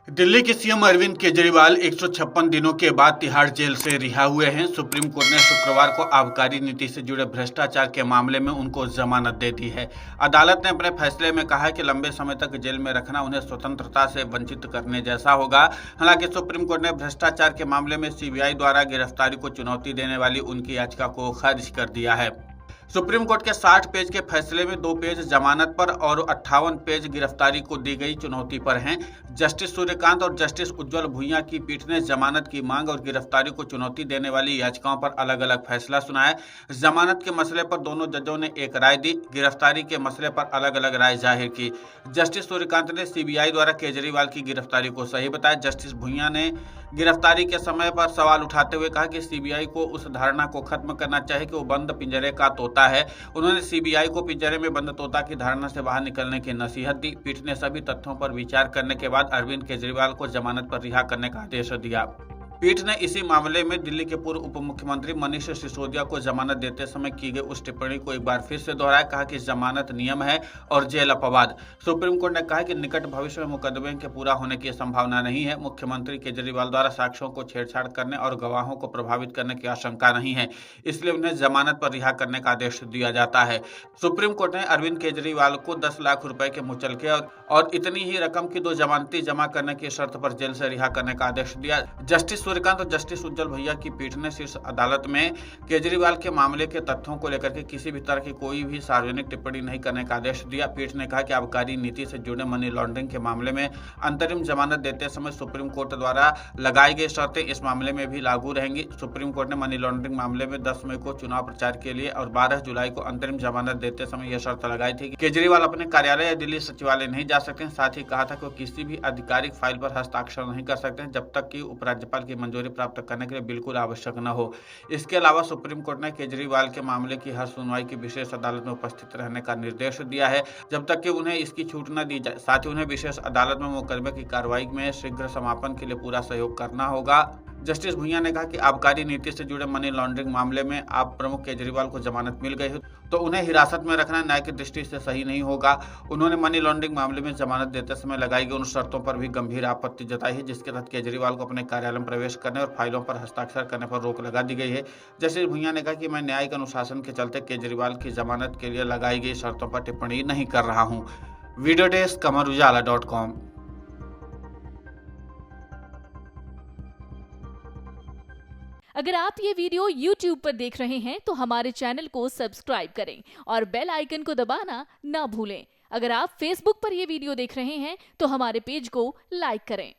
दिल्ली के सीएम अरविंद केजरीवाल 156 दिनों के बाद तिहाड़ जेल से रिहा हुए हैं। सुप्रीम कोर्ट ने शुक्रवार को आबकारी नीति से जुड़े भ्रष्टाचार के मामले में उनको जमानत दे दी है। अदालत ने अपने फैसले में कहा है कि लंबे समय तक जेल में रखना उन्हें स्वतंत्रता से वंचित करने जैसा होगा। हालांकि सुप्रीम कोर्ट ने भ्रष्टाचार के मामले में सीबीआई द्वारा गिरफ्तारी को चुनौती देने वाली उनकी याचिका को खारिज कर दिया है। सुप्रीम कोर्ट के 60 पेज के फैसले में 2 पेज जमानत पर और 58 पेज गिरफ्तारी को दी गई चुनौती पर हैं। जस्टिस सूर्यकांत और जस्टिस उज्जवल भुइयां की पीठ ने जमानत की मांग और गिरफ्तारी को चुनौती देने वाली याचिकाओं पर अलग अलग फैसला सुनाया। जमानत के मसले पर दोनों जजों ने एक राय दी, गिरफ्तारी के मसले पर अलग अलग राय जाहिर की। जस्टिस सूर्यकांत ने सीबीआई द्वारा केजरीवाल की गिरफ्तारी को सही बताया। जस्टिस भुइयां ने गिरफ्तारी के समय पर सवाल उठाते हुए कहा कि सीबीआई को उस धारणा को खत्म करना चाहिए कि वो बंद पिंजरे का तोता है। उन्होंने सीबीआई को पिंजरे में बंद तोता की धारणा से बाहर निकलने की नसीहत दी। पीठ ने सभी तथ्यों पर विचार करने के बाद अरविंद केजरीवाल को जमानत पर रिहा करने का आदेश दिया। पीठ ने इसी मामले में दिल्ली के पूर्व उप मुख्यमंत्री मनीष सिसोदिया को जमानत देते समय की गई उस टिप्पणी को एक बार फिर से दोहराया। कहा कि जमानत नियम है और जेल अपवाद। सुप्रीम कोर्ट ने कहा कि निकट भविष्य में मुकदमे के पूरा होने की संभावना नहीं है। मुख्यमंत्री केजरीवाल द्वारा साक्ष्यों को छेड़छाड़ करने और गवाहों को प्रभावित करने की आशंका नहीं है, इसलिए उन्हें जमानत पर रिहा करने का आदेश दिया जाता है। सुप्रीम कोर्ट ने अरविंद केजरीवाल को 10 लाख रुपए के मुचलके और इतनी ही रकम की 2 जमानती जमा करने की शर्त पर जेल से रिहा करने का आदेश दिया। जस्टिस सूर्यकांत और जस्टिस उज्जवल भुइयां की पीठ ने शीर्ष अदालत में केजरीवाल के मामले के तथ्यों को लेकर के किसी भी तरह की कोई भी सार्वजनिक टिप्पणी नहीं करने का आदेश दिया। पीठ ने कहा कि आबकारी नीति से जुड़े मनी लॉन्ड्रिंग के मामले में अंतरिम जमानत देते समय सुप्रीम कोर्ट द्वारा लगाई गई शर्तें इस मामले में भी लागू रहेंगी। सुप्रीम कोर्ट ने मनी लॉन्ड्रिंग मामले में 10 मई को चुनाव प्रचार के लिए और 12 जुलाई को अंतरिम जमानत देते समय यह शर्त लगाई थी कि केजरीवाल अपने कार्यालय या दिल्ली सचिवालय नहीं जा सकते। साथ ही कहा था कि वो किसी भी आधिकारिक फाइल पर हस्ताक्षर नहीं कर सकते जब तक कि उपराज्यपाल की मंजूरी प्राप्त करने के लिए बिल्कुल आवश्यक न हो। इसके अलावा सुप्रीम कोर्ट ने केजरीवाल के मामले की हर सुनवाई की विशेष अदालत में उपस्थित रहने का निर्देश दिया है जब तक कि उन्हें इसकी छूट न दी जाए। साथ ही उन्हें विशेष अदालत में मुकदमे की कार्रवाई में शीघ्र समापन के लिए पूरा सहयोग करना होगा। जस्टिस भुइयां ने कहा कि आबकारी नीति से जुड़े मनी लॉन्ड्रिंग मामले में आप प्रमुख केजरीवाल को जमानत मिल गई हो तो उन्हें हिरासत में रखना न्याय की दृष्टि से सही नहीं होगा। उन्होंने मनी लॉन्ड्रिंग मामले में जमानत देते समय लगाई गई उन शर्तों पर भी गंभीर आपत्ति जताई है जिसके तहत केजरीवाल को अपने कार्यालय में प्रवेश करने और फाइलों पर हस्ताक्षर करने पर रोक लगा दी गई है। जस्टिस भुइयां ने कहा कि मैं न्यायिक अनुशासन के चलते केजरीवाल की जमानत के लिए लगाई गई शर्तों पर टिप्पणी नहीं कर रहा हूँ। Video desk amarujala.com। अगर आप ये वीडियो YouTube पर देख रहे हैं तो हमारे चैनल को सब्सक्राइब करें और बेल आइकन को दबाना ना भूलें। अगर आप Facebook पर ये वीडियो देख रहे हैं तो हमारे पेज को लाइक करें।